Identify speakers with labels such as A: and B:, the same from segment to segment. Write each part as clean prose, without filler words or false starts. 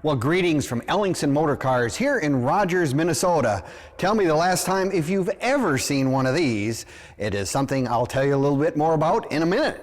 A: Well, greetings from Ellingson Motorcars here in Rogers, Minnesota. Tell me the last time if you've ever seen one of these. It is something I'll tell you a little bit more about in a minute.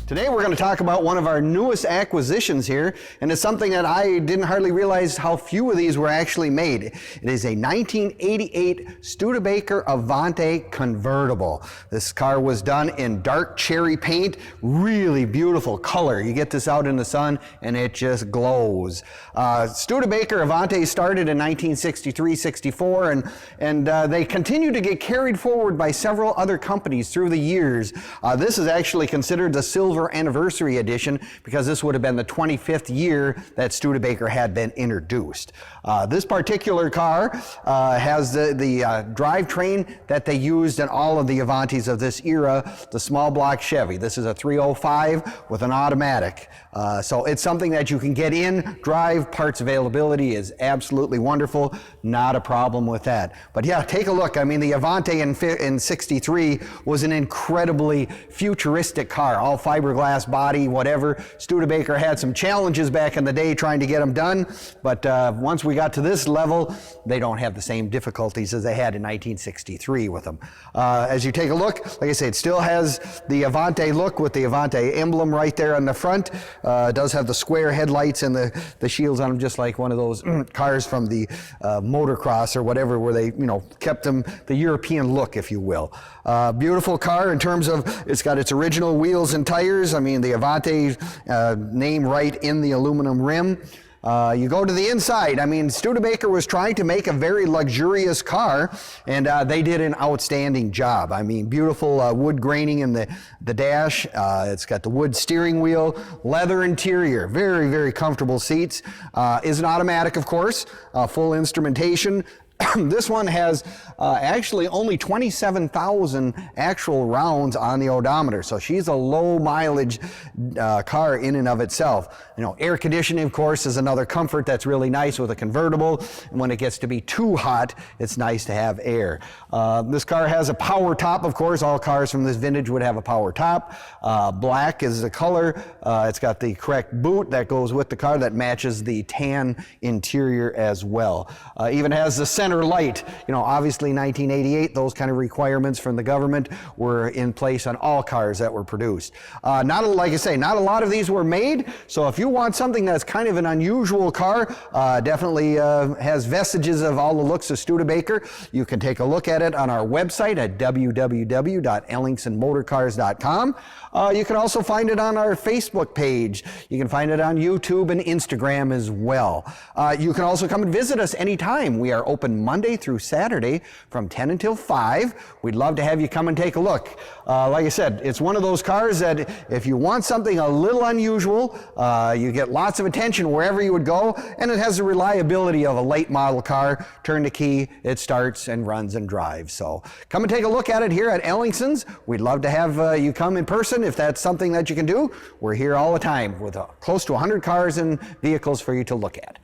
A: Today we're going to talk about one of our newest acquisitions here, and it's something that I didn't hardly realize how few of these were actually made. It is a 1988 Studebaker Avanti Convertible. This car was done in dark cherry paint, really beautiful color. You get this out in the sun and it just glows. Studebaker Avanti started in 1963-64 and they continue to get carried forward by several other companies through the years. This is actually considered the silver anniversary edition because this would have been the 25th year that Studebaker had been introduced. This particular car has the drivetrain that they used in all of the Avantis of this era, the small block Chevy. This is a 305 with an automatic. So it's something that you can get in, drive, parts availability is absolutely wonderful, not a problem with that. But yeah, take a look. I mean, the Avanti in 63 was an incredibly futuristic car, all fiberglass body, whatever. Studebaker had some challenges back in the day trying to get them done, but once we got to this level, they don't have the same difficulties as they had in 1963 with them. As you take a look, like I say, it still has the Avanti look with the Avanti emblem right there on the front. It does have the square headlights and the shields on them, just like one of those cars from the motocross or whatever, where they, kept them the European look, if you will. Beautiful car in terms of it's got its original wheels and tires. I mean, the Avanti name right in the aluminum rim. You go to the inside. I mean, Studebaker was trying to make a very luxurious car, and they did an outstanding job. I mean, beautiful wood graining in the dash. It's got the wood steering wheel, leather interior, very, very comfortable seats. Is an automatic, of course, full instrumentation. This one has actually only 27,000 actual rounds on the odometer, so she's a low mileage car in and of itself. Air conditioning, of course, is another comfort that's really nice with a convertible. And when it gets to be too hot, it's nice to have air. This car has a power top, of course. All cars from this vintage would have a power top. Black is the color. It's got the correct boot that goes with the car that matches the tan interior as well. Even has the center light. Obviously 1988, those kind of requirements from the government were in place on all cars that were produced. Like I say, not a lot of these were made, so if you want something that's kind of an unusual car, definitely has vestiges of all the looks of Studebaker, you can take a look at it on our website at www.ellingsonmotorcars.com. You can also find it on our Facebook page. You can find it on YouTube and Instagram as well. You can also come and visit us anytime. We are open Monday through Saturday from 10 until 5. We'd love to have you come and take a look. Like I said, it's one of those cars that if you want something a little unusual, you get lots of attention wherever you would go, and it has the reliability of a late model car. Turn the key, it starts and runs and drives. So come and take a look at it here at Ellingson's. We'd love to have you come in person if that's something that you can do. We're here all the time with close to 100 cars and vehicles for you to look at.